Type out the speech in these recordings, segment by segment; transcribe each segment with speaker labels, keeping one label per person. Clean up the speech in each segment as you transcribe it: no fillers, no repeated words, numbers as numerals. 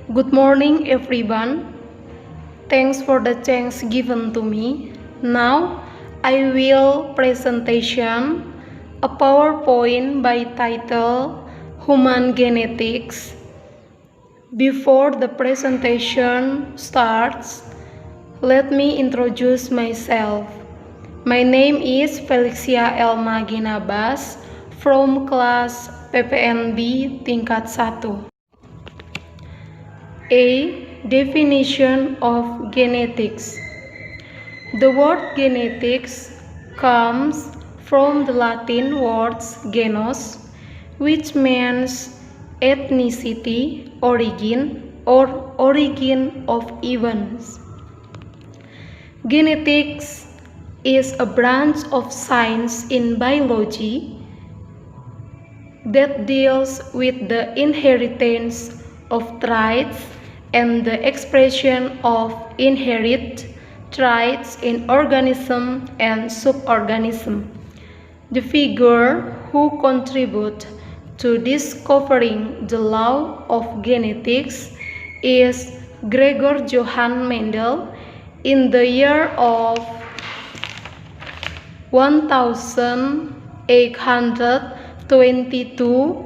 Speaker 1: Good morning, everyone. Thanks for the chance given to me. Now, I will presentation a PowerPoint by title Human Genetics. Before the presentation starts, let me introduce myself. My name is Felixia Elma Ginabas from kelas PPNB tingkat 1. A definition of genetics. The word genetics comes from the Latin words genus, which means ethnicity, origin, or origin of events. Genetics is a branch of science in biology that deals with the inheritance of traits and the expression of inherent traits in organism and suborganism. The figure who contributed to discovering the law of genetics is Gregor Johann Mendel in the year of 1822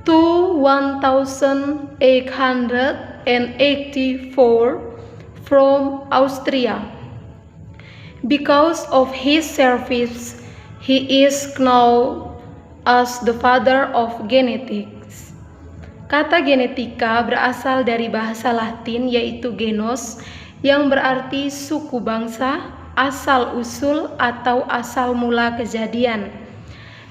Speaker 1: to 1884 from Austria. Because of his service, he is known as the father of genetics. Kata genetika berasal dari bahasa Latin yaitu genus yang berarti suku bangsa, asal-usul atau asal mula kejadian.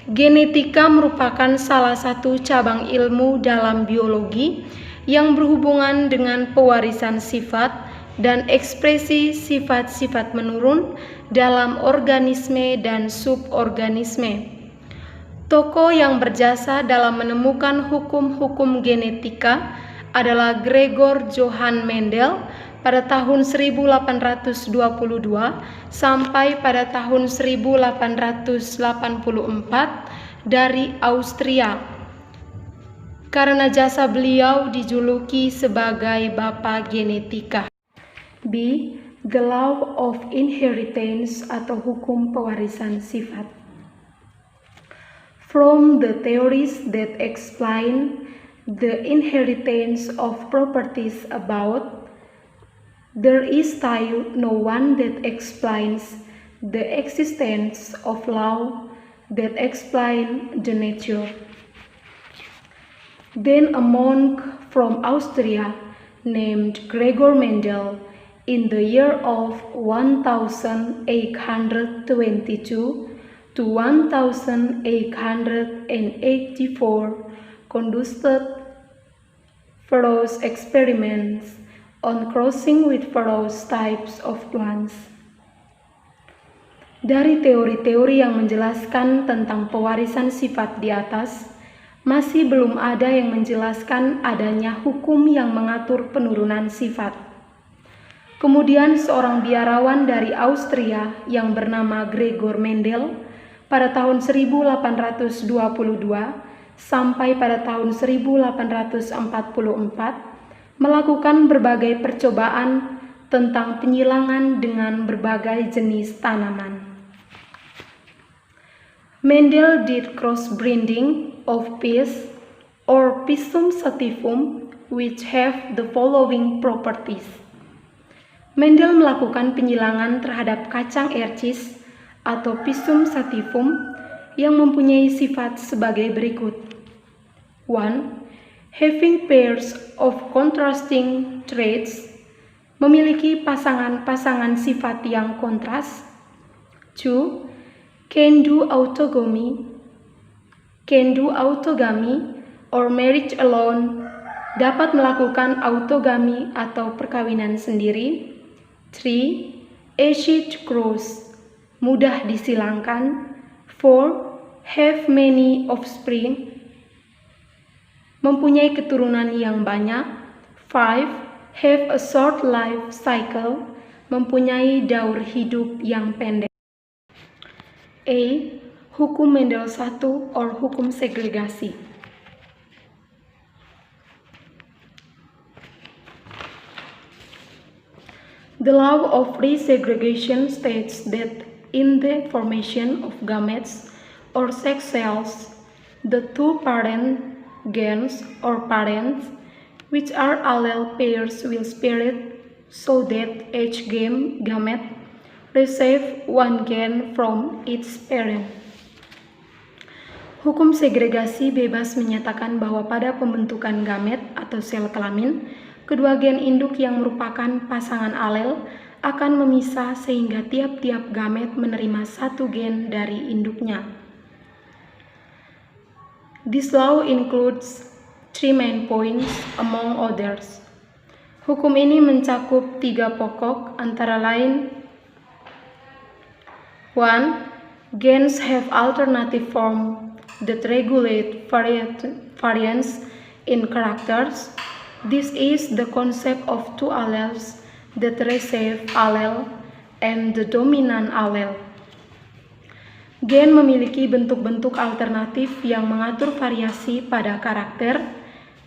Speaker 1: Genetika merupakan salah satu cabang ilmu dalam biologi yang berhubungan dengan pewarisan sifat dan ekspresi sifat-sifat menurun dalam organisme dan suborganisme. Tokoh yang berjasa dalam menemukan hukum-hukum genetika adalah Gregor Johann Mendel pada tahun 1822 sampai pada tahun 1884 dari Austria. Karena jasa beliau dijuluki sebagai Bapak Genetika. B. The Law of Inheritance atau hukum pewarisan sifat. From the theories that explain the inheritance of properties about, there is still no one that explains the existence of law that explain the nature. Then a monk from Austria named Gregor Mendel in the year of 1822 to 1884 conducted various experiments on crossing with various types of plants. Dari teori-teori yang menjelaskan tentang pewarisan sifat di atas, masih belum ada yang menjelaskan adanya hukum yang mengatur penurunan sifat. Kemudian seorang biarawan dari Austria yang bernama Gregor Mendel pada tahun 1822 sampai pada tahun 1844 melakukan berbagai percobaan tentang penyilangan dengan berbagai jenis tanaman. Mendel did crossbreeding of peas or Pisum sativum which have the following properties. Mendel melakukan penyilangan terhadap kacang ercis atau Pisum sativum yang mempunyai sifat sebagai berikut. 1. Having pairs of contrasting traits, memiliki pasangan-pasangan sifat yang kontras. 2. Can do autogamy or marriage alone, dapat melakukan autogamy atau perkawinan sendiri. 3. Easy to cross, mudah disilangkan. 4. Have many offspring, mempunyai keturunan yang banyak. 5. Have a short life cycle, mempunyai daur hidup yang pendek. A. Hukum Mendel 1 or hukum segregasi. The law of resegregation states that in the formation of gametes or sex cells, the two parent gains or parents, which are allele pairs, will separate so that each gamete receives one gain from its parent. Hukum segregasi bebas menyatakan bahwa pada pembentukan gamet atau sel kelamin, kedua gen induk yang merupakan pasangan alel akan memisah sehingga tiap-tiap gamet menerima satu gen dari induknya. This law includes three main points among others. Hukum ini mencakup 3 pokok antara lain: 1. Gens have alternative form that regulate variance in characters. This is the concept of two alleles that receive allele and the dominant allele. Gen memiliki bentuk-bentuk alternatif yang mengatur variasi pada karakter.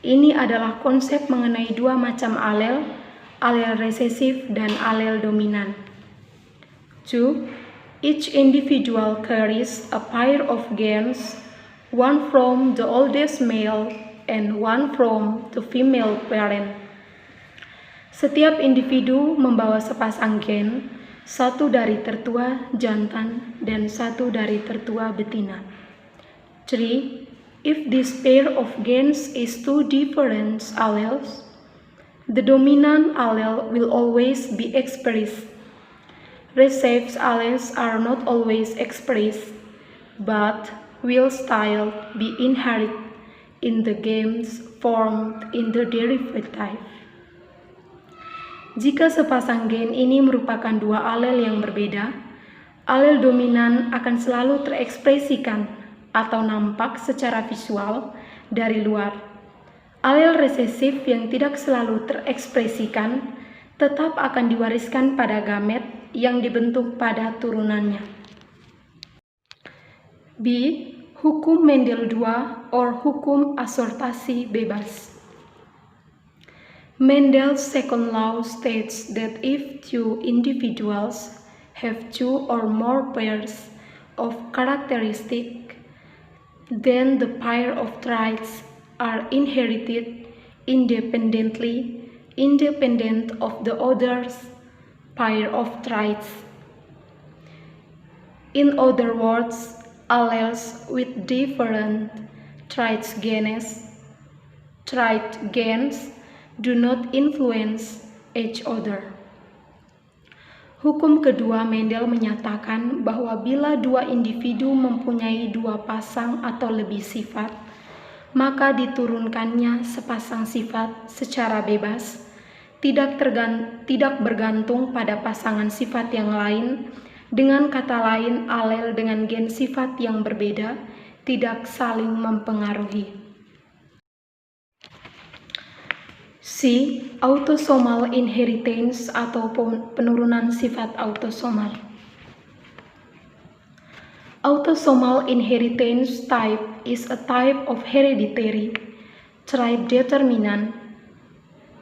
Speaker 1: Ini adalah konsep mengenai dua macam alel, alel resesif dan alel dominan. 2. Each individual carries a pair of gens, one from the oldest male and one from the female parent. Setiap individu membawa sepasang gen, satu dari tertua jantan dan satu dari tertua betina. 3. If this pair of gens is two different alleles, the dominant allele will always be expressed. Recessive alleles are not always expressed, but will still be inherited in the gains formed in the derivative. Jika sepasang gen ini merupakan dua alel yang berbeda, alel dominan akan selalu terekspresikan atau nampak secara visual dari luar. Alel resesif yang tidak selalu terekspresikan tetap akan diwariskan pada gamet yang dibentuk pada turunannya. B. Hukum Mendel II or hukum asortasi bebas. Mendel's second law states that if two individuals have two or more pairs of characteristics, then the pair of traits are inherited independent of the other's pair of traits. In other words, alleles with different trait gens do not influence each other. Hukum kedua Mendel menyatakan bahwa bila dua individu mempunyai dua pasang atau lebih sifat, maka diturunkannya sepasang sifat secara bebas, tidak bergantung pada pasangan sifat yang lain. Dengan kata lain, alel dengan gen sifat yang berbeda tidak saling mempengaruhi. C. Autosomal inheritance atau penurunan sifat autosomal. Autosomal inheritance type is a type of hereditary trait determinant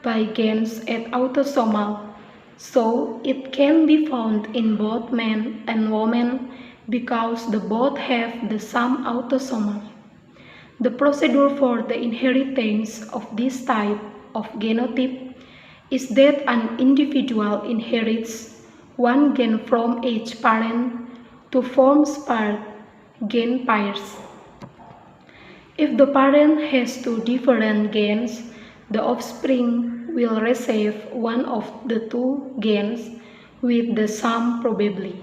Speaker 1: by gens at autosomal, so it can be found in both men and women because the both have the same autosomal. The procedure for the inheritance of this type of genotype is that an individual inherits one gen from each parent to form paired gen pairs. If the parent has two different gens, the offspring will receive one of the two gens with the same probability.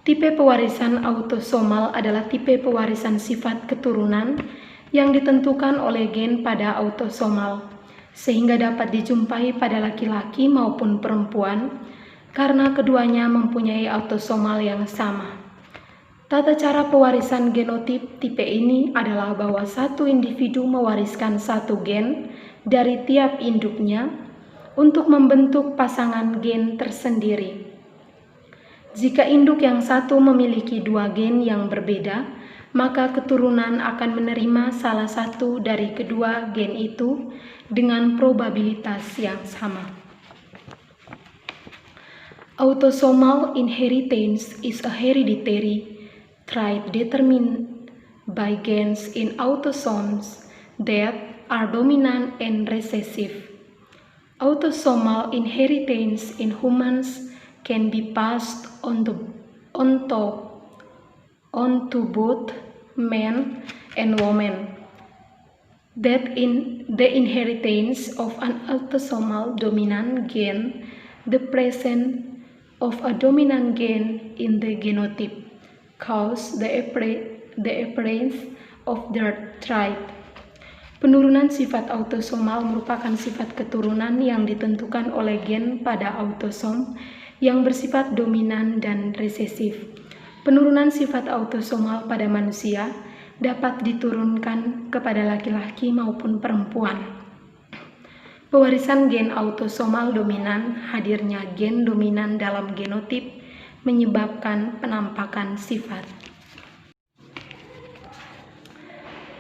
Speaker 1: Tipe pewarisan autosomal adalah tipe pewarisan sifat keturunan yang ditentukan oleh gen pada autosomal, sehingga dapat dijumpai pada laki-laki maupun perempuan karena keduanya mempunyai autosomal yang sama. Tata cara pewarisan genotip tipe ini adalah bahwa satu individu mewariskan satu gen dari tiap induknya untuk membentuk pasangan gen tersendiri. Jika induk yang satu memiliki dua gen yang berbeda, maka keturunan akan menerima salah satu dari kedua gen itu dengan probabilitas yang sama. Autosomal inheritance is a hereditary trait determined by genes in autosomes that are dominant and recessive. Autosomal inheritance in humans can be passed on to both men and women. That in the inheritance of an autosomal dominant gene, the presence of a dominant gene in the genotype cause the appearance of their trait. Penurunan sifat autosomal merupakan sifat keturunan yang ditentukan oleh gen pada autosom yang bersifat dominan dan resesif. Penurunan sifat autosomal pada manusia dapat diturunkan kepada laki-laki maupun perempuan. Pewarisan gen autosomal dominan, hadirnya gen dominan dalam genotip menyebabkan penampakan sifat.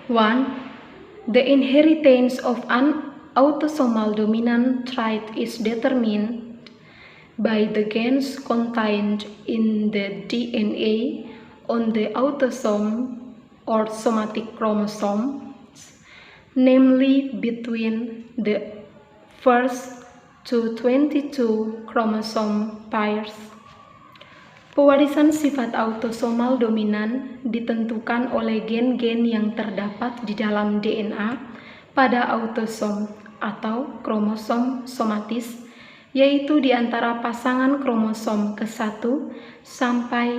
Speaker 1: 1. The inheritance of an autosomal dominant trait is determined by the genes contained in the DNA on the autosome or somatic chromosomes, namely between the first to 22 chromosome pairs. Pewarisan sifat autosomal dominan ditentukan oleh gen-gen yang terdapat di dalam DNA pada autosom atau kromosom somatis, yaitu di antara pasangan kromosom ke-1 sampai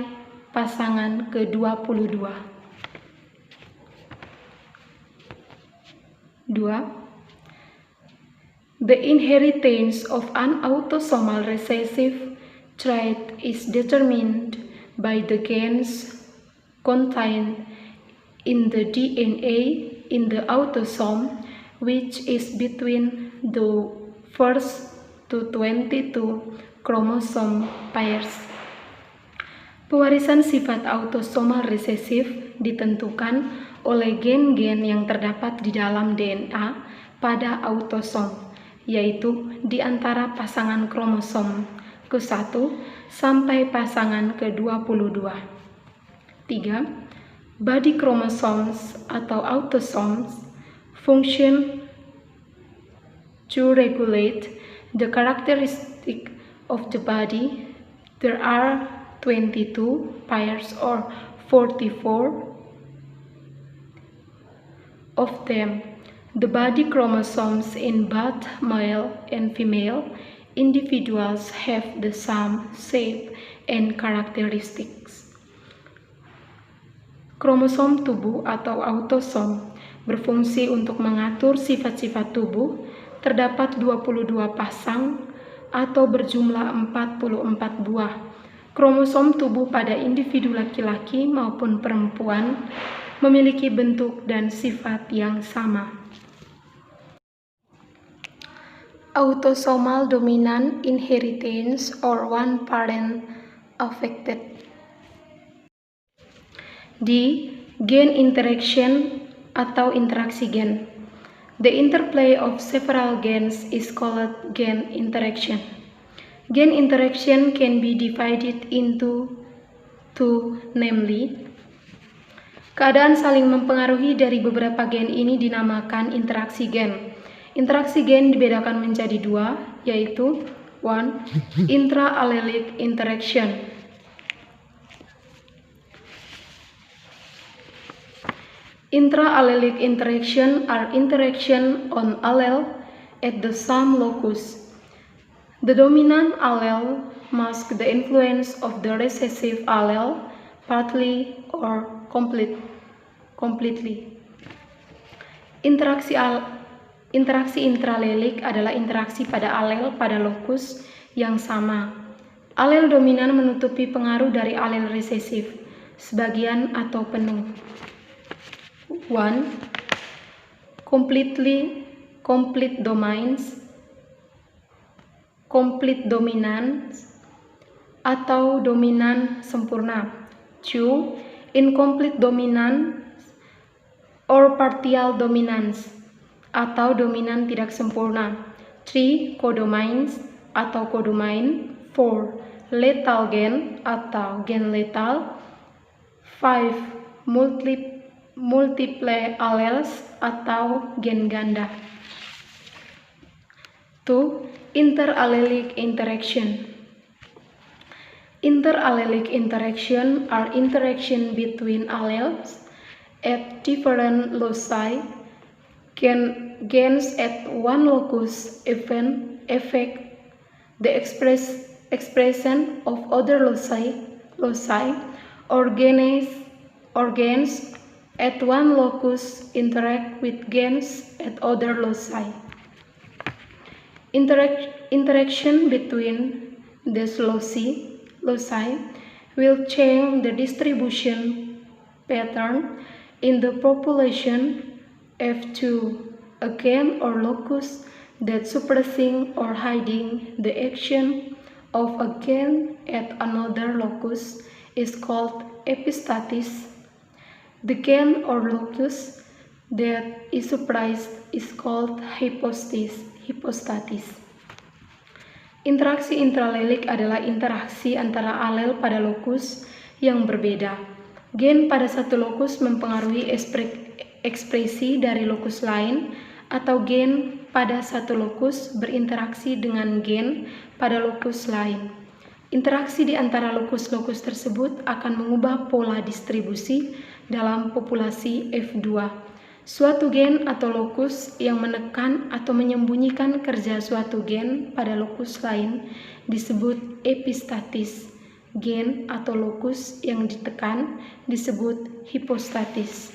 Speaker 1: pasangan ke-22. 2. The inheritance of an autosomal recessive trait is determined by the genes contained in the DNA in the autosome, which is between the first to 22 chromosome pairs. Pewarisan sifat autosomal resesif ditentukan oleh gen-gen yang terdapat di dalam DNA pada autosom, yaitu di antara pasangan kromosom ke-1 sampai pasangan ke-22. 3. Body chromosomes atau autosomes function to regulate the characteristic of the body. There are 22 pairs or 44 of them. The body chromosomes in both male and female individuals have the same shape and characteristics. Kromosom tubuh atau autosom berfungsi untuk mengatur sifat-sifat tubuh. Terdapat 22 pasang atau berjumlah 44 buah kromosom tubuh pada individu laki-laki maupun perempuan memiliki bentuk dan sifat yang sama. Autosomal dominant inheritance or one parent affected. D. Gen interaction atau interaksi gen. The interplay of several genes is called gen interaction. Gen interaction can be divided into two, namely, keadaan saling mempengaruhi dari beberapa gen ini dinamakan interaksi gen. Interaksi gen dibedakan menjadi dua, yaitu 1. Intra-allelic interaction. Intra-allelic interaction are interaction on allele at the same locus. The dominant allele masks the influence of the recessive allele partly or completely. Interaksi intralelik adalah interaksi pada alel pada lokus yang sama. Alel dominan menutupi pengaruh dari alel resesif, sebagian atau penuh. 1. Complete dominance atau dominan sempurna. 2. Incomplete dominance or partial dominance atau dominan tidak sempurna. 3. Codomains atau codomain. 4. lethal gain atau gen letal, 5 multiple alleles atau gen ganda. 2. Interallelic interaction. Interallelic interaction are interaction between alleles at different loci. Gains at one locus affect the expression of other loci, or gains at one locus interact with gains at other loci. Interaction between these loci will change the distribution pattern in the population F2. A gain or locus that suppressing or hiding the action of a gain at another locus is called epistatis. The gain or locus that is suppressed is called hypostatis. Interaksi intralelik adalah interaksi antara alel pada lokus yang berbeda. Gen pada satu lokus mempengaruhi ekspresi dari lokus lain, atau gen pada satu lokus berinteraksi dengan gen pada lokus lain. Interaksi di antara lokus-lokus tersebut akan mengubah pola distribusi dalam populasi F2. Suatu gen atau lokus yang menekan atau menyembunyikan kerja suatu gen pada lokus lain disebut epistatis. Gen atau lokus yang ditekan disebut hypostatis.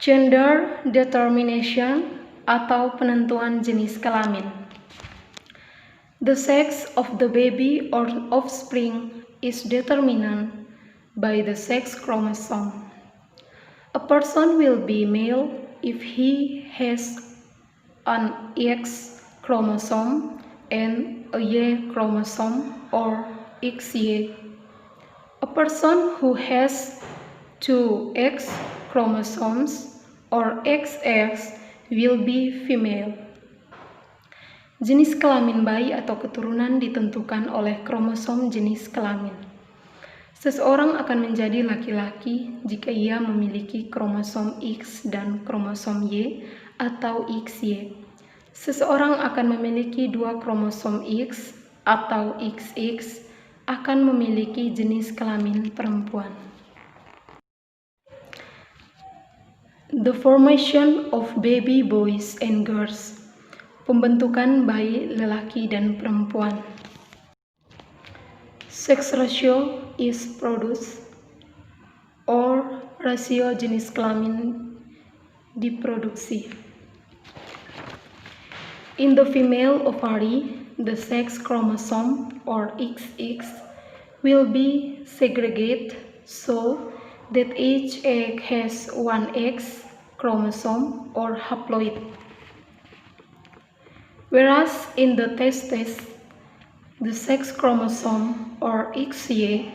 Speaker 1: Gender determination atau penentuan jenis kelamin. The sex of the baby or offspring is determined by the sex chromosome. A person will be male if he has an X chromosome and a Y chromosome, or XY. A person who has two X chromosomes or XX will be female. Jenis kelamin bayi atau keturunan ditentukan oleh kromosom jenis kelamin. Seseorang akan menjadi laki-laki jika ia memiliki kromosom X dan kromosom Y atau XY. Seseorang akan memiliki dua kromosom X atau XX akan memiliki jenis kelamin perempuan. The formation of baby boys and girls. Pembentukan bayi lelaki dan perempuan. Sex ratio is produced, or rasio jenis kelamin diproduksi. In the female ovary, the sex chromosome or XX will be segregated so that each egg has one X chromosome or haploid. Whereas in the testes, the sex chromosome or XY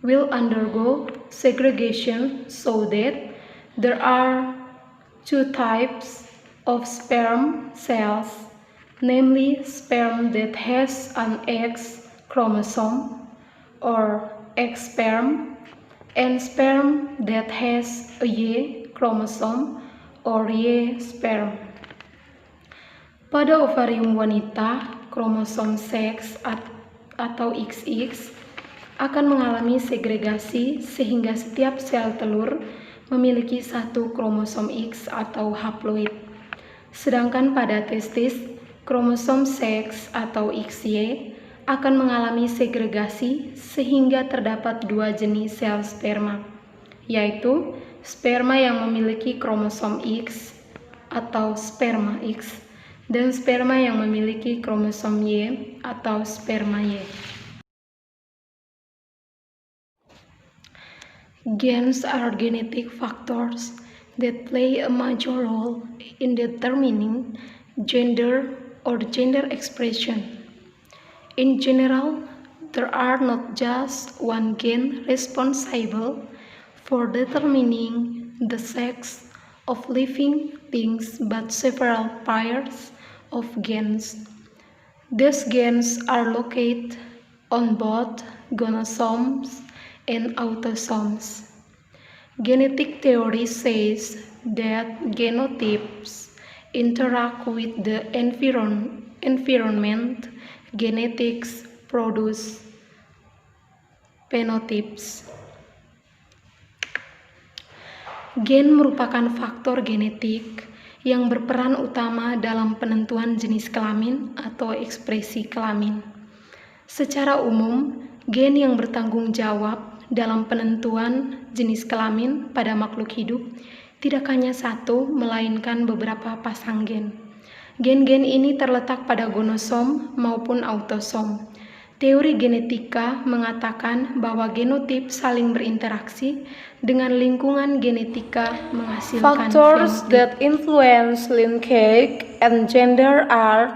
Speaker 1: will undergo segregation so that there are two types of sperm cells, namely sperm that has an X chromosome or X sperm, and sperm that has a Y chromosome or Y sperm. Pada ovarium wanita, kromosom seks atau XX akan mengalami segregasi sehingga setiap sel telur memiliki satu kromosom X atau haploid. Sedangkan pada testis, kromosom seks atau XY akan mengalami segregasi sehingga terdapat dua jenis sel sperma, yaitu sperma yang memiliki kromosom X atau sperma X dan sperma yang memiliki kromosom Y atau sperma Y. Genes are genetic factors that play a major role in determining gender or gender expression. In general, there are not just one gene responsible for determining the sex of living things but several pairs of genes. These genes are located on both gonosomes and autosomes. Genetic theory says that genotypes interact with the environment. Genetics produce phenotypes. Gen merupakan faktor genetik yang berperan utama dalam penentuan jenis kelamin atau ekspresi kelamin. Secara umum, gen yang bertanggung jawab dalam penentuan jenis kelamin pada makhluk hidup tidak hanya satu, melainkan beberapa pasang gen. Gen-gen ini terletak pada gonosom maupun autosom. Teori genetika mengatakan bahwa genotip saling berinteraksi dengan lingkungan genetika menghasilkan
Speaker 2: Factors
Speaker 1: fenotip.
Speaker 2: that influence lineage and gender are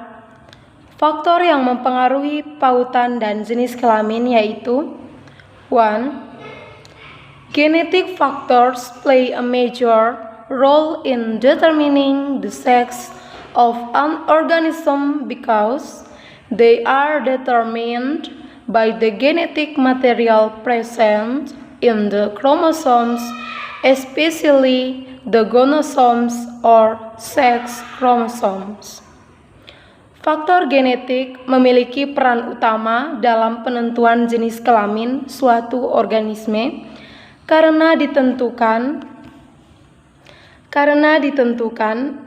Speaker 2: faktor yang mempengaruhi pautan dan jenis kelamin yaitu 1. Genetic factors play a major role in determining the sex of an organism because they are determined by the genetic material present in the chromosomes, especially the gonosomes or sex chromosomes. Faktor genetik memiliki peran utama dalam penentuan jenis kelamin suatu organisme karena ditentukan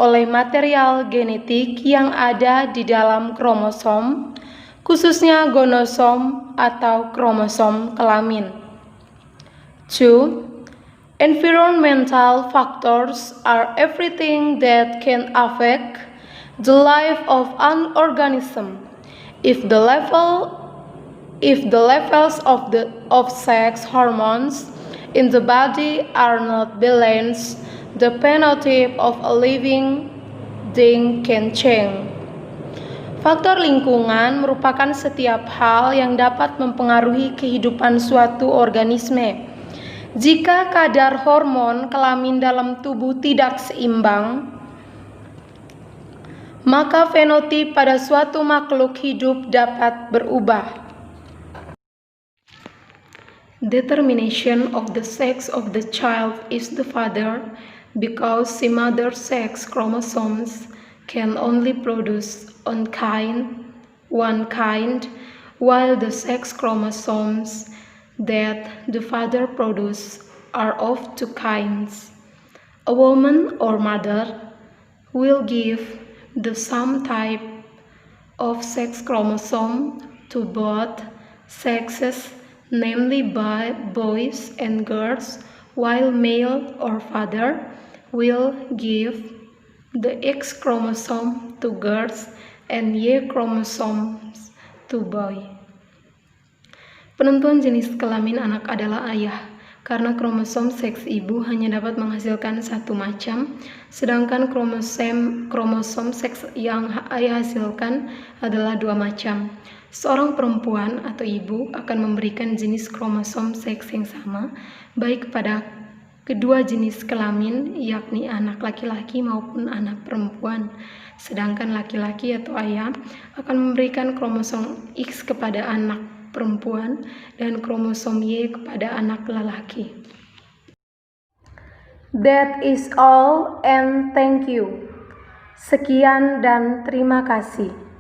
Speaker 2: oleh material genetik yang ada di dalam kromosom, khususnya gonosom atau kromosom kelamin. 2. Environmental factors are everything that can affect the life of an organism. If the levels of sex hormones in the body are not balanced, the phenotype of a living thing can change. Faktor lingkungan merupakan setiap hal yang dapat mempengaruhi kehidupan suatu organisme. Jika kadar hormon kelamin dalam tubuh tidak seimbang, maka fenotip pada suatu makhluk hidup dapat berubah.
Speaker 1: Determination of the sex of the child is the father, because the mother's sex chromosomes can only produce one kind, while the sex chromosomes that the father produces are of two kinds. A woman or mother will give the same type of sex chromosome to both sexes, namely by boys and girls, while male or father will give the X chromosome to girls and Y chromosomes to boy. Penentuan jenis kelamin anak adalah ayah, karena kromosom seks ibu hanya dapat menghasilkan satu macam, sedangkan kromosom seks yang ayah hasilkan adalah dua macam. Seorang perempuan atau ibu akan memberikan jenis kromosom seks yang sama, baik pada kedua jenis kelamin, yakni anak laki-laki maupun anak perempuan. Sedangkan laki-laki atau ayah akan memberikan kromosom X kepada anak perempuan dan kromosom Y kepada anak lelaki.
Speaker 2: That is all and thank you. Sekian dan terima kasih.